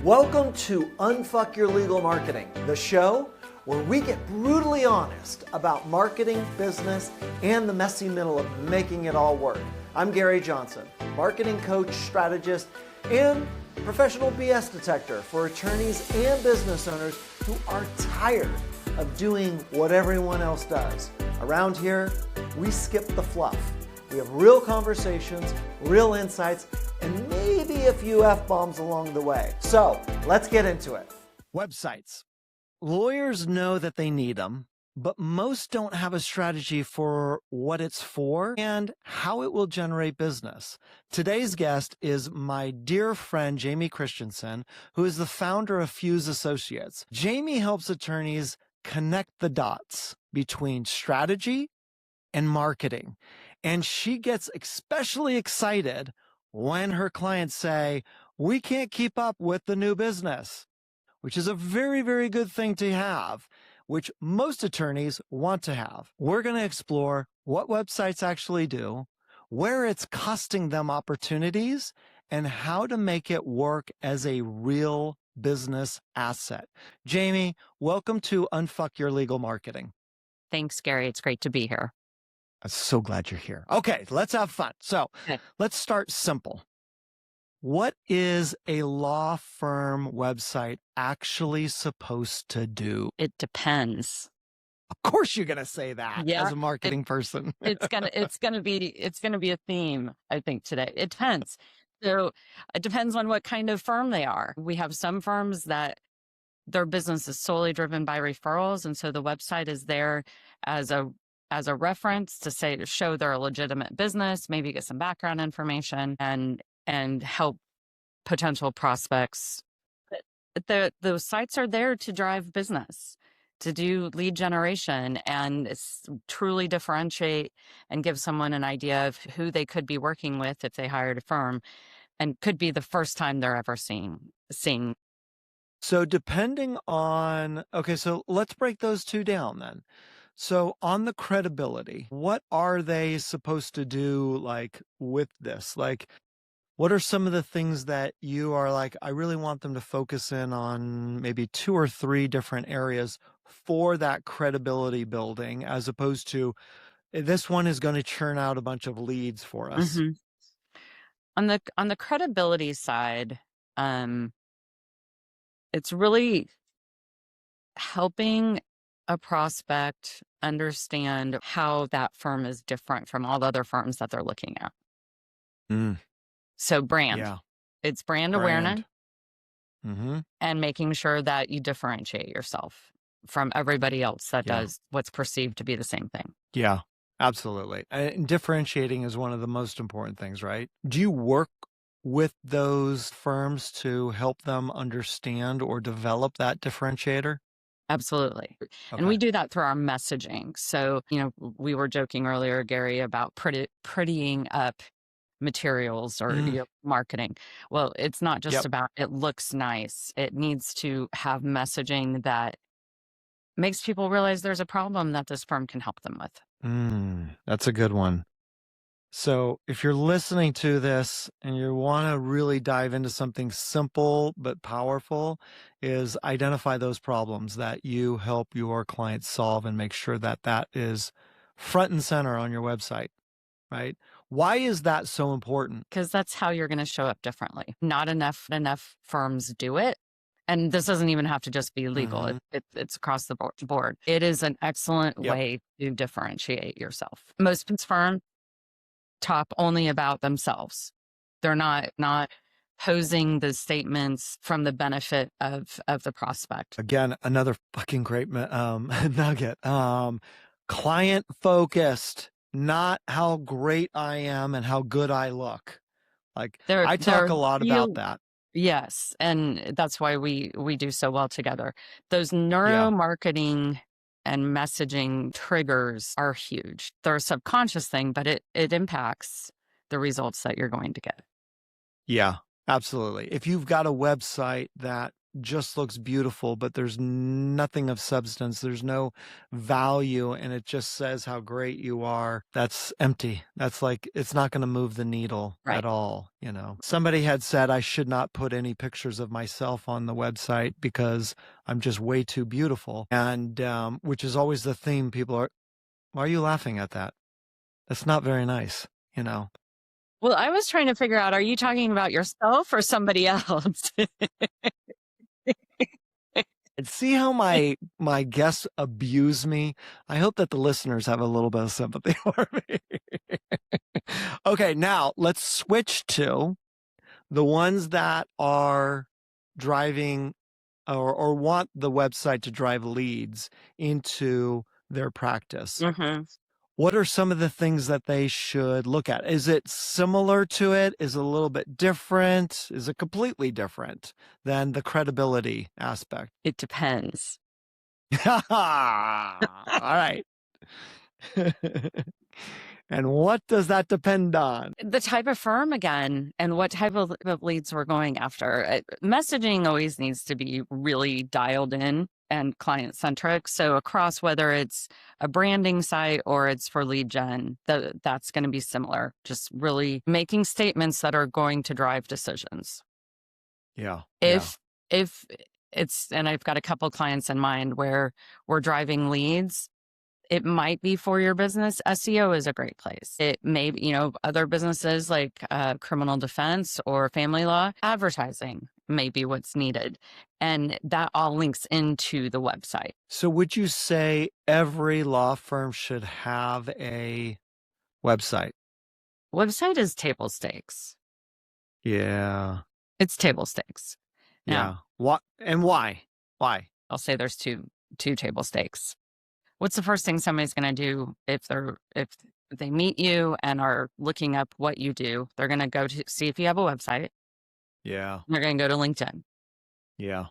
Welcome to Unfuck Your Legal Marketing, the show where we get brutally honest about marketing, business, and the messy middle of making it all work. I'm Gary Johnson, marketing coach, strategist, and professional BS detector for attorneys and business owners who are tired of doing what everyone else does. Around here, we skip the fluff. We have real conversations, real insights, and maybe a few F-bombs along the way. So let's get into it. Websites. Lawyers know that they need them, but most don't have a strategy for what it's for and how it will generate business. Today's guest is my dear friend, Jamie Christensen, who is the founder of Fuse Associates. Jamie helps attorneys connect the dots between strategy and marketing. And she gets especially excited when her clients say, we can't keep up with the new business, which is a very, very good thing to have, which most attorneys want to have. We're going to explore what websites actually do, where it's costing them opportunities, and how to make it work as a real business asset. Jamie, welcome to Unfuck Your Legal Marketing. Thanks, Gary. It's great to be here. I'm so glad you're here. Okay, let's have fun. So let's start simple. What is a law firm website actually supposed to do? It depends. Of course you're going to say that as a marketing person. It's gonna be a theme, I think, today. It depends. So it depends on what kind of firm they are. We have some firms that their business is solely driven by referrals, and so the website is there as a reference to show they're a legitimate business, maybe get some background information and help potential prospects. Those sites are there to drive business, to do lead generation, and truly differentiate and give someone an idea of who they could be working with if they hired a firm, and could be the first time they're ever seeing. So depending on, okay, so let's break those two down then. So on the credibility, what are they supposed to do with this? What are some of the things that you are I really want them to focus in on maybe 2 or 3 different areas for that credibility building, as opposed to this one is going to churn out a bunch of leads for us? Mm-hmm. On the credibility side, it's really helping a prospect understand how that firm is different from all the other firms that they're looking at. So brand, it's brand awareness, and making sure that you differentiate yourself from everybody else that does what's perceived to be the same thing. Yeah, absolutely. And differentiating is one of the most important things, right? Do you work with those firms to help them understand or develop that differentiator? Absolutely. Okay. And we do that through our messaging. So, we were joking earlier, Gary, about prettying up materials or marketing. Well, it's not just about it looks nice. It needs to have messaging that makes people realize there's a problem that this firm can help them with. That's a good one. So if you're listening to this and you want to really dive into something simple but powerful, is identify those problems that you help your clients solve and make sure that that is front and center on your website, right? Why is that so important? Because that's how you're going to show up differently. Not enough firms do it. And this doesn't even have to just be legal. It's across the board. It is an excellent way to differentiate yourself. Most firms talk only about themselves. They're not posing the statements from the benefit of the prospect. Again, another fucking great nugget. Client focused, not how great I am and how good I look. I talk a lot about that. Yes, and that's why we do so well together. Those neuromarketing and messaging triggers are huge. They're a subconscious thing, but it impacts the results that you're going to get. Yeah, absolutely. If you've got a website that just looks beautiful, but there's nothing of substance. There's no value, and it just says how great you are. That's empty. That's like, it's not going to move the needle Right. at all. Somebody had said I should not put any pictures of myself on the website because I'm just way too beautiful. And which is always the theme. People are, why are you laughing at that? That's not very nice, Well, I was trying to figure out, are you talking about yourself or somebody else? See how my guests abuse me? I hope that the listeners have a little bit of sympathy for me. Okay, now let's switch to the ones that are driving or want the website to drive leads into their practice. Mm-hmm. What are some of the things that they should look at? Is it similar to it? Is it a little bit different? Is it completely different than the credibility aspect? It depends. All right. And what does that depend on? The type of firm again, and what type of leads we're going after. Messaging always needs to be really dialed in and client centric. So across whether it's a branding site or it's for lead gen, that's going to be similar. Just really making statements that are going to drive decisions. Yeah. If it's, and I've got a couple clients in mind where we're driving leads, it might be for your business. SEO is a great place. It may be, other businesses like criminal defense or family law, advertising may be what's needed. And that all links into the website. So would you say every law firm should have a website? Website is table stakes. Yeah. It's table stakes. Yeah. What and why? Why? I'll say there's two table stakes. What's the first thing somebody's going to do if they meet you and are looking up what you do? They're going to go to see if you have a website. Yeah. They're going to go to LinkedIn. Yeah.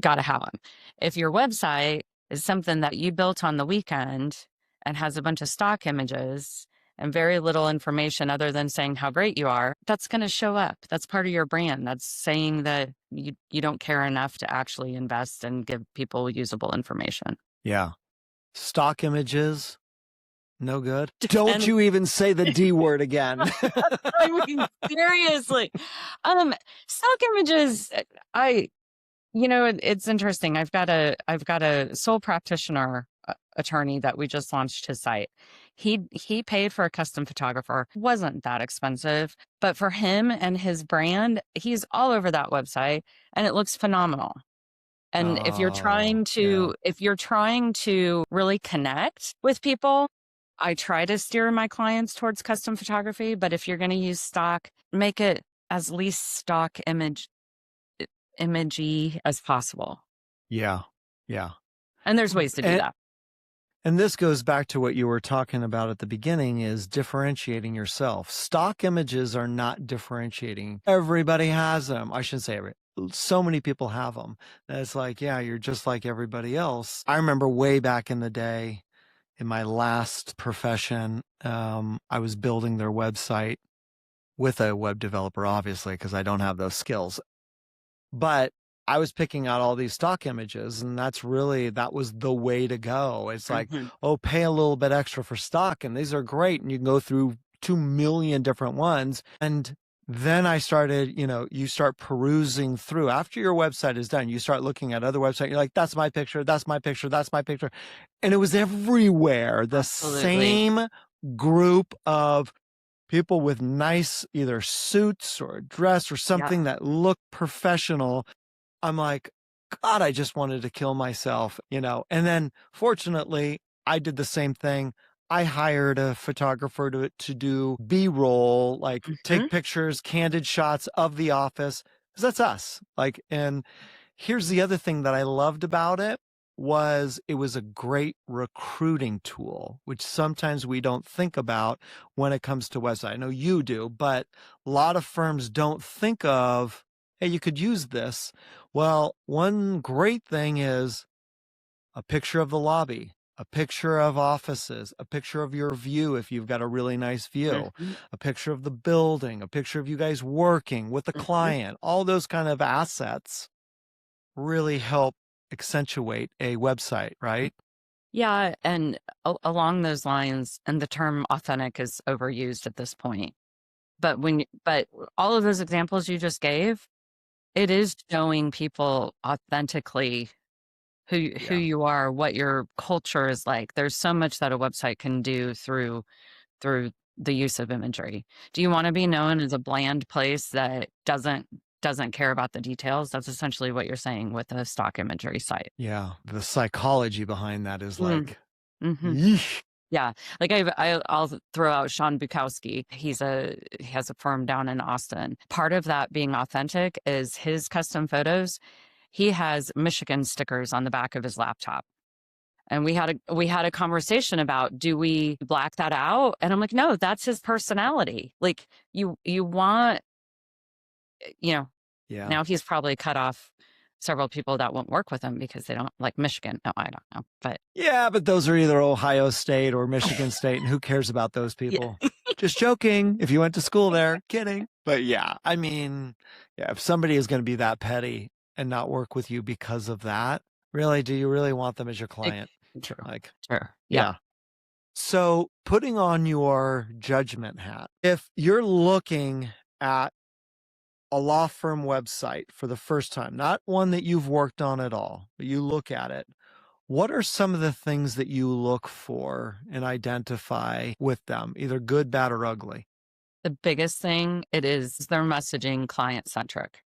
Got to have them. If your website is something that you built on the weekend and has a bunch of stock images and very little information other than saying how great you are, that's going to show up. That's part of your brand. That's saying that you don't care enough to actually invest and give people usable information. Yeah. Stock images, no good. Don't you even say the D word again. I mean, seriously. Stock images, it's interesting. I've got a sole practitioner attorney that we just launched his site. He paid for a custom photographer. Wasn't that expensive, but for him and his brand, he's all over that website and it looks phenomenal. And if you're trying to really connect with people, I try to steer my clients towards custom photography, but if you're going to use stock, make it as least stock imagey as possible. Yeah. Yeah. And there's ways to do that. And this goes back to what you were talking about at the beginning, is differentiating yourself. Stock images are not differentiating. Everybody has them. I shouldn't say everybody. So many people have them. And it's like, yeah, you're just like everybody else. I remember way back in the day, in my last profession, I was building their website with a web developer, obviously, because I don't have those skills. But I was picking out all these stock images, and that was the way to go. It's like, pay a little bit extra for stock, and these are great. And you can go through 2 million different ones. And then I started, you start perusing through. After your website is done, you start looking at other websites. You're like, that's my picture, that's my picture, that's my picture. And it was everywhere. The same group of people with nice either suits or a dress or something that looked professional. I'm like, God, I just wanted to kill myself, And then fortunately, I did the same thing. I hired a photographer to do B-roll, like take pictures, candid shots of the office, because that's us. And here's the other thing that I loved about it was a great recruiting tool, which sometimes we don't think about when it comes to website. I know you do, but a lot of firms don't think of, hey, you could use this. Well, one great thing is a picture of the lobby, a picture of offices, a picture of your view if you've got a really nice view, a picture of the building, a picture of you guys working with the client, all those kind of assets. really help accentuate a website, right? Yeah. And along those lines, and the term authentic is overused at this point. But but all of those examples you just gave, it is showing people authentically who you are, what your culture is like. There's so much that a website can do through the use of imagery. Do you want to be known as a bland place that doesn't care about the details? That's essentially what you're saying with a stock imagery site. Yeah. The psychology behind that is Mm. like, Mm-hmm. yeesh. Yeah, like I'll throw out Sean Bukowski. He has a firm down in Austin. Part of that being authentic is his custom photos. He has Michigan stickers on the back of his laptop. And we had a conversation about, do we black that out? And I'm like, no, that's his personality. Like you want, Yeah. now he's probably cut off several people that won't work with him because they don't like Michigan. No, I don't know. But Yeah, but those are either Ohio State or Michigan State, and who cares about those people? Just joking. If you went to school there, kidding. But yeah, I mean, yeah, if somebody is going to be that petty and not work with you because of that, really, do you really want them as your client? True. Like, True. yeah. So putting on your judgment hat, if you're looking at a law firm website for the first time, not one that you've worked on at all, but you look at it, what are some of the things that you look for and identify with them, either good, bad, or ugly? The biggest thing, it is their messaging client centric.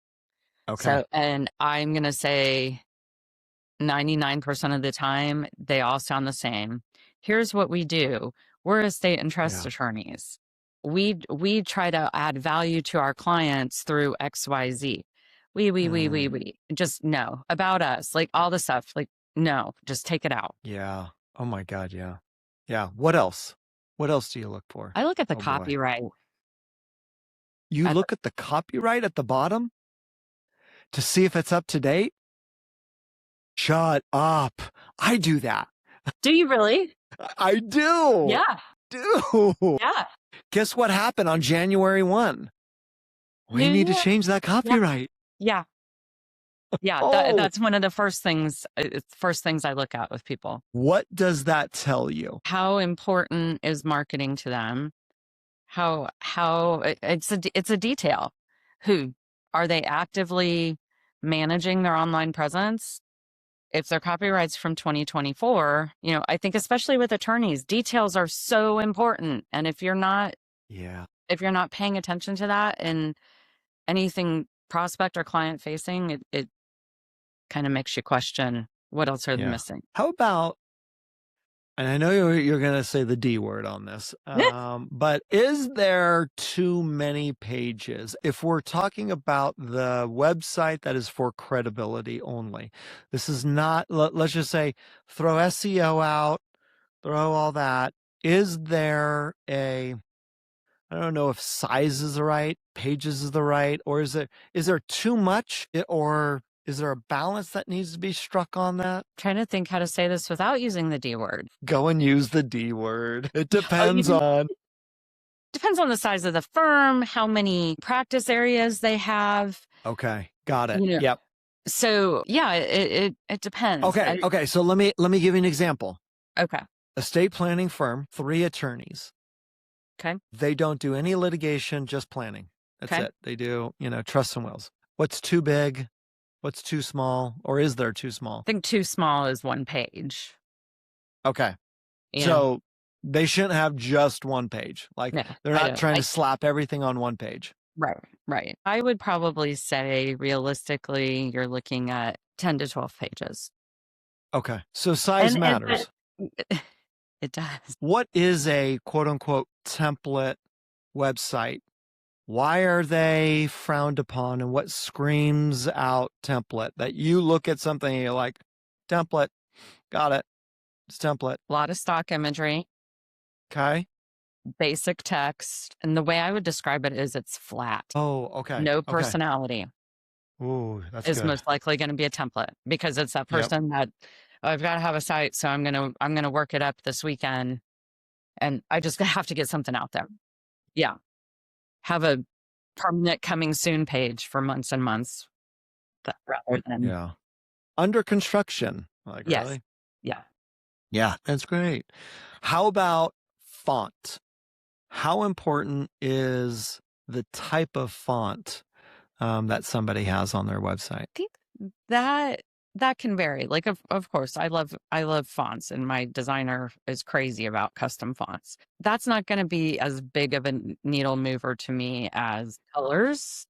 Okay. So, and I'm going to say 99% of the time, they all sound the same. Here's what we do. We're estate and trust attorneys. We try to add value to our clients through XYZ. We. Just no. About us. Like all the stuff. Like, no, just take it out. Yeah. Oh my God. Yeah. Yeah. What else? What else do you look for? I look at the Oh, boy. copyright. You look at the copyright at the bottom to see if it's up to date? Shut up. I do that. Do you really? I do. Yeah. Do. Yeah. Guess what happened on January 1? We need to change that copyright. Yeah. Yeah. Oh. That's one of the first things I look at with people. What does that tell you? How important is marketing to them? How it's a detail. Who are they actively managing their online presence? If their copyright's from 2024, I think especially with attorneys, details are so important. And if you're not paying attention to that in anything prospect or client facing, it kind of makes you question what else are they missing. How about, and I know you're going to say the D word on this, but is there too many pages? If we're talking about the website that is for credibility only, this is not, let's just say, throw SEO out, throw all that. Is there I don't know if size is the right, pages is the right, or is there too much, or is there a balance that needs to be struck on that? Trying to think how to say this without using the D word. Go and use the D word. It depends on the size of the firm, how many practice areas they have. Okay, got it. Yep. So yeah, it depends. Okay. So let me give you an example. Okay. Estate planning firm, 3 attorneys. Okay. They don't do any litigation, just planning. That's it. They do, trusts and wills. What's too big? What's too small? Or is there too small? I think too small is 1 page. Okay. So they shouldn't have just 1 page. Like they're not trying to slap everything on 1 page. Right. I would probably say realistically, you're looking at 10 to 12 pages. Okay. So size matters. It does. What is a quote unquote template website? Why are they frowned upon, and what screams out template? That you look at something and you're like, template, got it. It's template. A lot of stock imagery. Okay. Basic text. And the way I would describe it is it's flat. Oh, okay. No personality. Ooh, that's is good. most likely going to be a template, because it's that person that I've got to have a site, so I'm gonna work it up this weekend, and I just have to get something out there. Yeah, have a permanent coming soon page for months and months, rather than under construction. Like, Yes. really? Yeah. Yeah, that's great. How about font? How important is the type of font that somebody has on their website? I think that can vary. Like, of course, I love fonts, and my designer is crazy about custom fonts. That's not going to be as big of a needle mover to me as colors.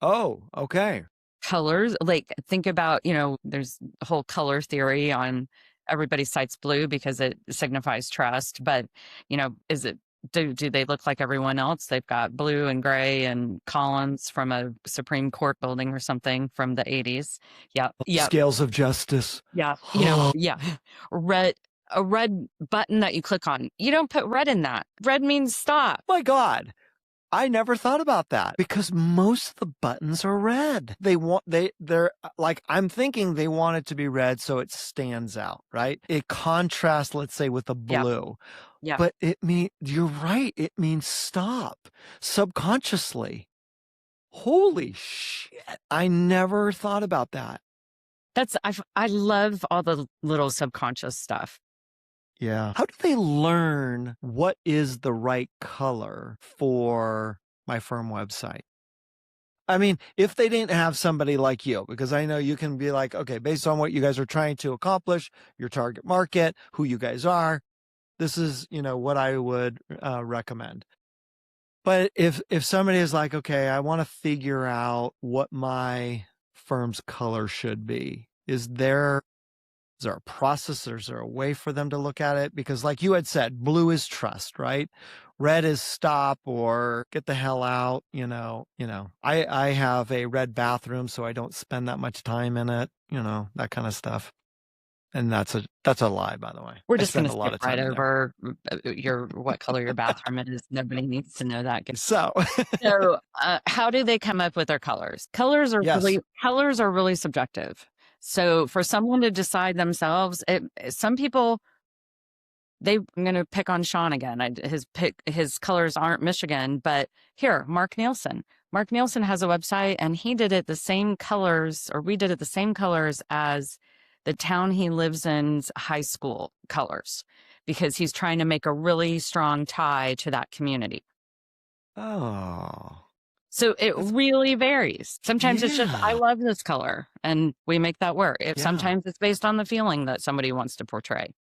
Oh, okay. Colors, like, think about, there's a whole color theory on everybody cites blue because it signifies trust, but is it do they look like everyone else? They've got blue and gray and columns from a Supreme Court building or something from the 80s. Yeah. Yeah. Scales of justice. Yeah. Yeah. Red, a red button that you click on. You don't put red in that. Red means stop. My God. I never thought about that because most of the buttons are red. They're like, I'm thinking they want it to be red so it stands out, right? It contrasts, let's say, with the blue. Yeah. But you're right. It means stop subconsciously. Holy shit. I never thought about that. I love all the little subconscious stuff. Yeah. How do they learn what is the right color for my firm website? I mean, if they didn't have somebody like you, because I know you can be like, okay, based on what you guys are trying to accomplish, your target market, who you guys are, this is, what I would recommend. But if somebody is like, okay, I want to figure out what my firm's color should be, is there a process? Is there a way for them to look at it? Because like you had said, blue is trust, right? Red is stop or get the hell out. I have a red bathroom, so I don't spend that much time in it, that kind of stuff. And that's a lie, by the way. We're just going to skip right over what color your bathroom is. Nobody needs to know that. So how do they come up with their colors? Colors are really subjective. So for someone to decide themselves, some people, I'm going to pick on Sean again. His colors aren't Michigan, but here, Mark Nielsen. Mark Nielsen has a website, and he did it the same colors, or we did it the same colors as the town he lives in's high school colors, because he's trying to make a really strong tie to that community. Oh. So it really varies. Sometimes it's just, I love this color, and we make that work. Sometimes it's based on the feeling that somebody wants to portray.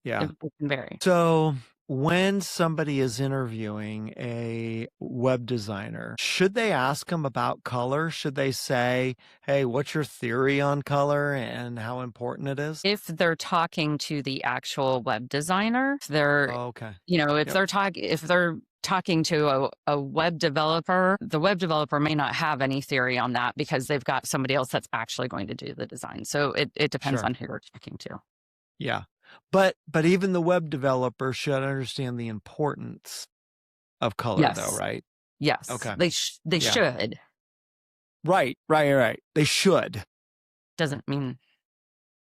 Yeah. It can vary. So when somebody is interviewing a web designer, should they ask them about color? Should they say, hey, what's your theory on color and how important it is? If they're talking to the actual web designer, if they're talking to a web developer, the web developer may not have any theory on that because they've got somebody else that's actually going to do the design. So it depends on who you're talking to. Yeah. But even the web developer should understand the importance of color, though, right? Yes. Okay. They should. Right. They should. Doesn't mean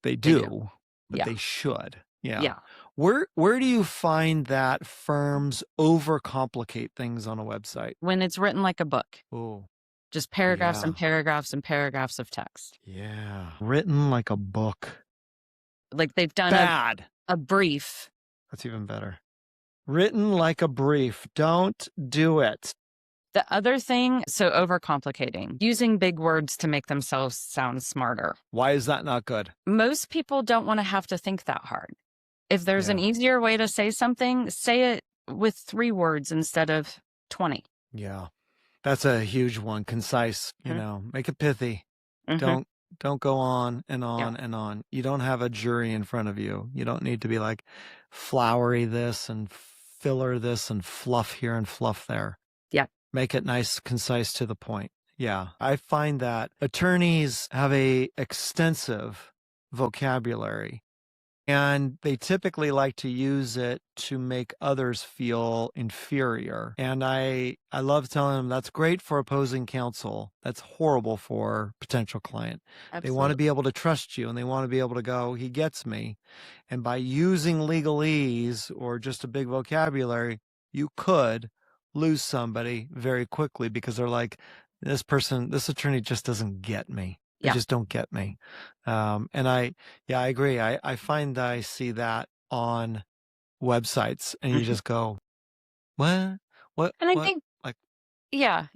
they do. But they should. Yeah. Yeah. Where do you find that firms overcomplicate things on a website? When it's written like a book. Oh. Just paragraphs and paragraphs and paragraphs of text. Yeah. Written like a book. Like they've done a brief. That's even better. Written like a brief. Don't do it. The other thing, so overcomplicating, using big words to make themselves sound smarter. Why is that not good? Most people don't want to have to think that hard. If there's an easier way to say something, say it with 3 words instead of 20. Yeah. That's a huge one. Concise, make it pithy. Mm-hmm. Don't go on and on and on. You don't have a jury in front of you. You don't need to be like flowery this and filler this and fluff here and fluff there. Yeah. Make it nice, concise, to the point. Yeah. I find that attorneys have a extensive vocabulary, and they typically like to use it to make others feel inferior. And I love telling them that's great for opposing counsel. That's horrible for potential client. Absolutely. They want to be able to trust you, and they want to be able to go, he gets me. And by using legalese or just a big vocabulary, you could lose somebody very quickly because they're like, this attorney just doesn't get me. They Yeah. just don't get me. And I agree. I find that I see that on websites and you just go, what? And I think, Like, yeah,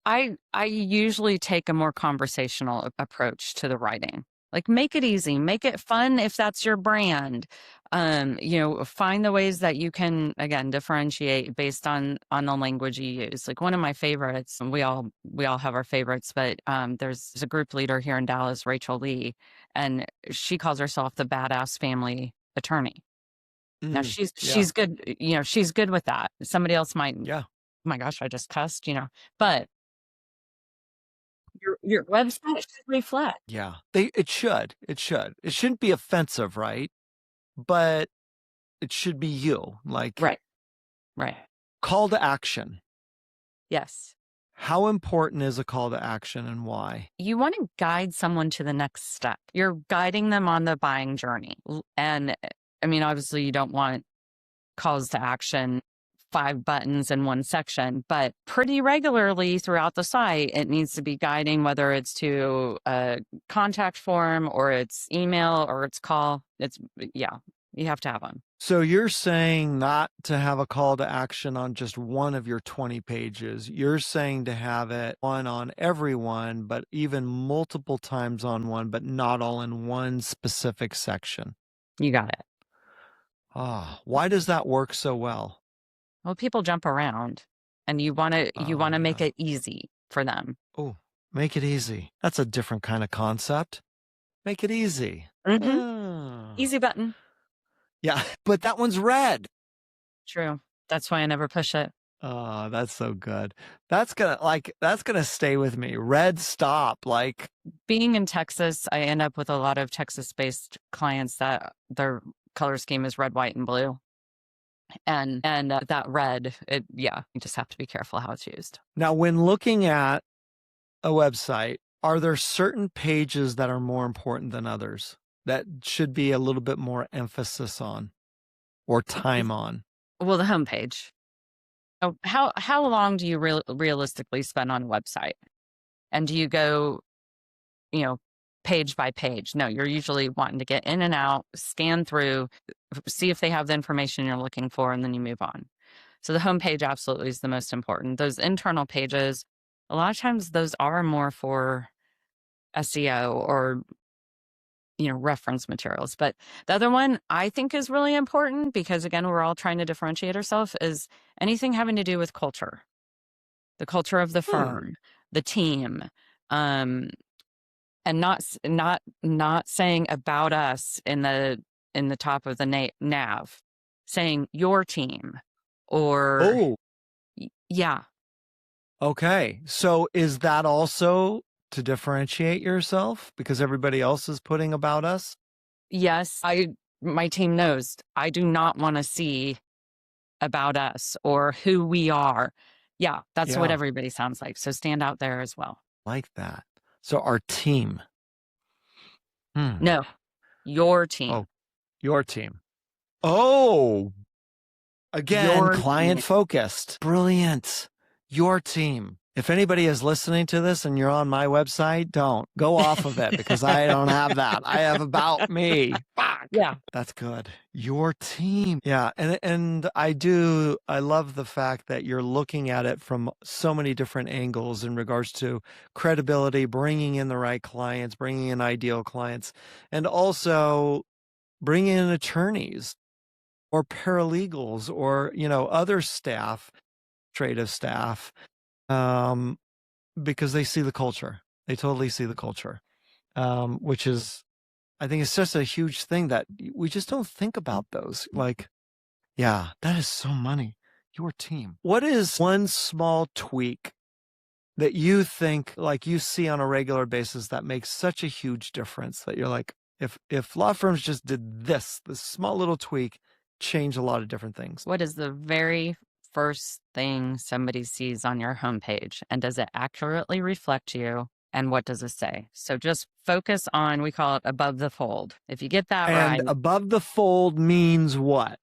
I usually take a more conversational approach to the writing. Like make it easy, make it fun if that's your brand. Find the ways that you can again differentiate based on the language you use. Like one of my favorites, and we all have our favorites, but there's a group leader here in Dallas, Rachel Lee, and she calls herself the badass family attorney. Now she's good, she's good with that. Somebody else might, yeah. oh my gosh, I just cussed, but your website should reflect. Yeah. It shouldn't be offensive, right? But it should be you. Like Right. call to action. Yes. How important is a call to action and why? You want to guide someone to the next step. You're guiding them on the buying journey. And I mean, obviously you don't want calls to action 5 buttons in one section, but pretty regularly throughout the site, it needs to be guiding, whether it's to a contact form or it's email or it's call. You have to have them. So you're saying not to have a call to action on just one of your 20 pages. You're saying to have it one on every one, but even multiple times on one, but not all in one specific section. You got it. Why does that work so well? Well, people jump around and you want to make it easy for them. Oh, make it easy. That's a different kind of concept. Make it easy. Easy button. Yeah, but that one's red. True. That's why I never push it. Oh, that's so good. That's gonna stay with me. Red stop. Like being in Texas, I end up with a lot of Texas-based clients that their color scheme is red, white, and blue. And that red, you just have to be careful how it's used. Now, when looking at a website, are there certain pages that are more important than others that should be a little bit more emphasis on or time on? Well, the homepage. How long do you realistically spend on a website? And do you go, page by page? No, you're usually wanting to get in and out, scan through, see if they have the information you're looking for, and then you move on. So the homepage absolutely is the most important. Those internal pages, a lot of times those are more for SEO or reference materials. But the other one I think is really important because, again, we're all trying to differentiate ourselves, is anything having to do with culture, the culture of the firm, the team, and not saying about us in the top of the nav, saying your team or yeah. Okay. So is that also to differentiate yourself because everybody else is putting about us? Yes, my team knows I do not want to see about us or who we are. Yeah, that's what everybody sounds like. So stand out there as well. Like that. So our team. No, your team. Oh, your team. Oh, again, client focused. Brilliant. Your team. If anybody is listening to this and you're on my website, don't go off of it because I don't have that. I have about me. Fuck. Yeah. That's good. Your team. Yeah. And I love the fact that you're looking at it from so many different angles in regards to credibility, bringing in the right clients, bringing in ideal clients, and also bringing in attorneys or paralegals or, other staff, administrative staff, because they see the culture. They totally see the culture, which is, I think it's just a huge thing that we just don't think about those. Like, yeah, that is so money. Your team. What is one small tweak that you think, like you see on a regular basis that makes such a huge difference that you're like, if law firms just did this small little tweak, change a lot of different things? What is the very first thing somebody sees on your homepage, and does it accurately reflect you? And what does it say? So just focus on, we call it above the fold. If you get that right. And above the fold means what?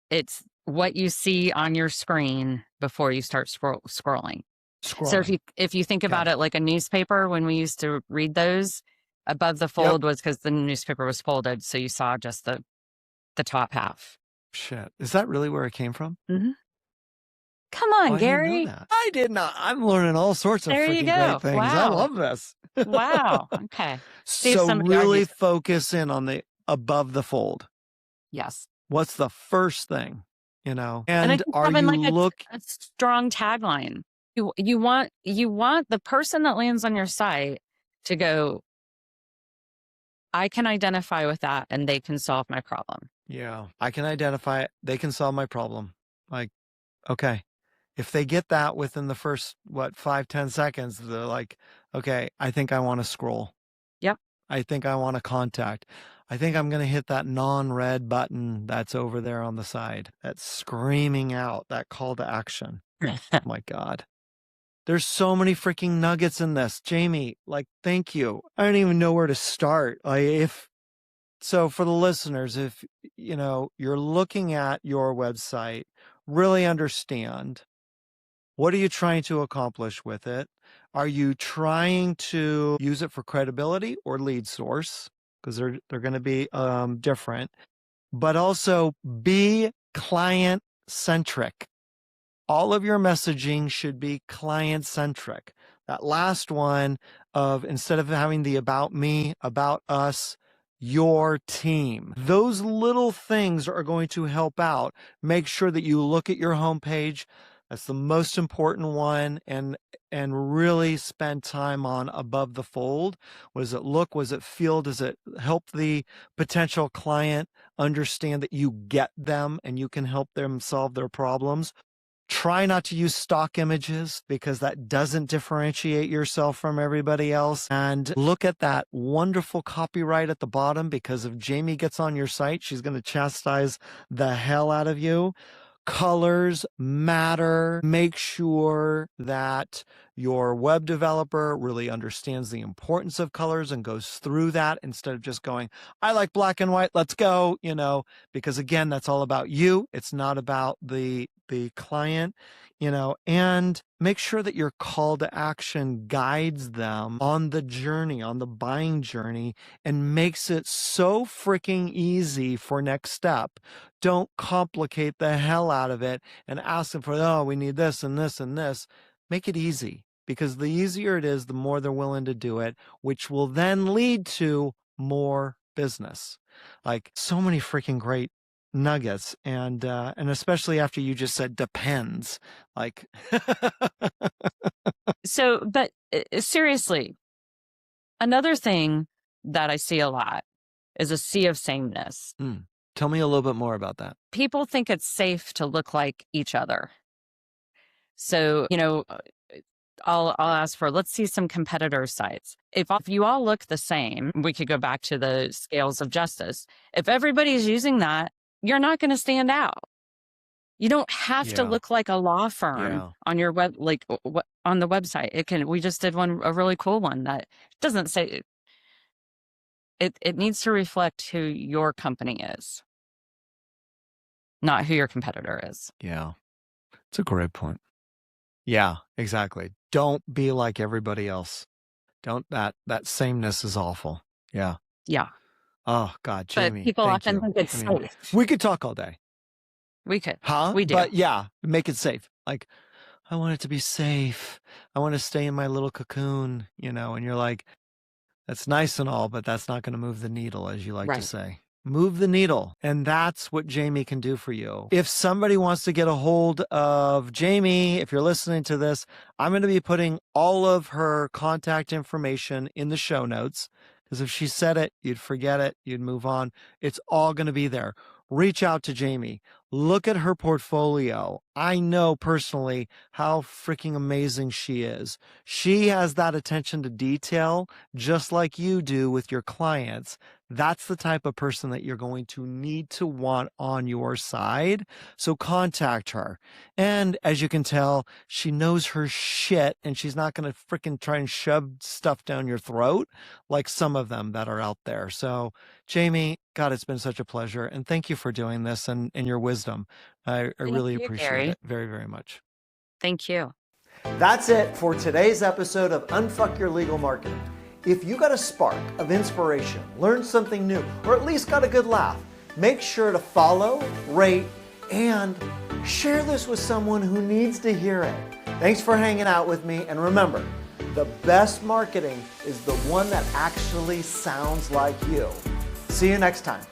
It's what you see on your screen before you start scrolling. So scrolling. if you think about it like a newspaper, when we used to read those, above the fold was because the newspaper was folded, so you saw just the top half. Shit. Is that really where it came from? Mm-hmm. Come on, I Gary. didn't know that. I did not. I'm learning all sorts of freaking great things. Wow. I love this. Wow. Okay. So really focus in on the above the fold. Yes. What's the first thing, And are you a strong tagline? You want the person that lands on your site to go, I can identify with that and they can solve my problem. Yeah, I can identify it. They can solve my problem. Like, okay. If they get that within the first, 5-10 seconds, they're like, okay, I think I want to scroll. Yep. I think I want to contact. I think I'm going to hit that non-red button that's over there on the side. That's screaming out that call to action. Oh my God. There's so many freaking nuggets in this. Jamie, thank you. I don't even know where to start. So for the listeners, if, you're looking at your website, really understand, what are you trying to accomplish with it? Are you trying to use it for credibility or lead source? Because they're going to be different. But also be client centric. All of your messaging should be client centric. That last one of, instead of having the about me, about us, your team. Those little things are going to help out. Make sure that you look at your homepage. That's the most important one, and really spend time on above the fold. What does it look? What does it feel? Does it help the potential client understand that you get them and you can help them solve their problems? Try not to use stock images because that doesn't differentiate yourself from everybody else. And look at that wonderful copyright at the bottom, because if Jamie gets on your site, she's going to chastise the hell out of you. Colors matter. Make sure that your web developer really understands the importance of colors and goes through that instead of just going, I like black and white, let's go, because again, that's all about you. It's not about the client, and make sure that your call to action guides them on the journey, on the buying journey, and makes it so freaking easy for next step. Don't complicate the hell out of it and ask them for, oh, we need this and this and this. Make it easy, because the easier it is, the more they're willing to do it, which will then lead to more business. So many freaking great nuggets, and especially after you just said depends. So, but seriously, another thing that I see a lot is a sea of sameness. Tell me a little bit more about that. People think it's safe to look like each other. So, I'll ask for, let's see some competitor sites. If you all look the same, we could go back to the scales of justice. If everybody's using that, you're not going to stand out. You don't have to look like a law firm on your web, on the website. We just did a really cool one that doesn't say it needs to reflect who your company is, not who your competitor is. Yeah. It's a great point. Yeah, exactly. Don't be like everybody else. That sameness is awful. Yeah. Yeah. Oh God, Jamie. But people often think it's safe. We could talk all day. We could. Huh? We do. But yeah, make it safe. I want it to be safe. I want to stay in my little cocoon, and you're like, that's nice and all, but that's not going to move the needle, as you like to say. Move the needle. And that's what Jamie can do for you. If somebody wants to get a hold of Jamie, if you're listening to this, I'm going to be putting all of her contact information in the show notes, because if she said it, you'd forget it, you'd move on. It's all going to be there. Reach out to Jamie. Look at her portfolio. I know personally how freaking amazing she is. She has that attention to detail, just like you do with your clients. That's the type of person that you're going to need to want on your side. So contact her. And as you can tell, she knows her shit, and she's not going to freaking try and shove stuff down your throat like some of them that are out there. So Jamie, God, it's been such a pleasure. And thank you for doing this and your wisdom. I really appreciate it very, very much. Thank you. That's it for today's episode of Unfuck Your Legal Marketing. If you got a spark of inspiration, learned something new, or at least got a good laugh, make sure to follow, rate, and share this with someone who needs to hear it. Thanks for hanging out with me, and remember, the best marketing is the one that actually sounds like you. See you next time.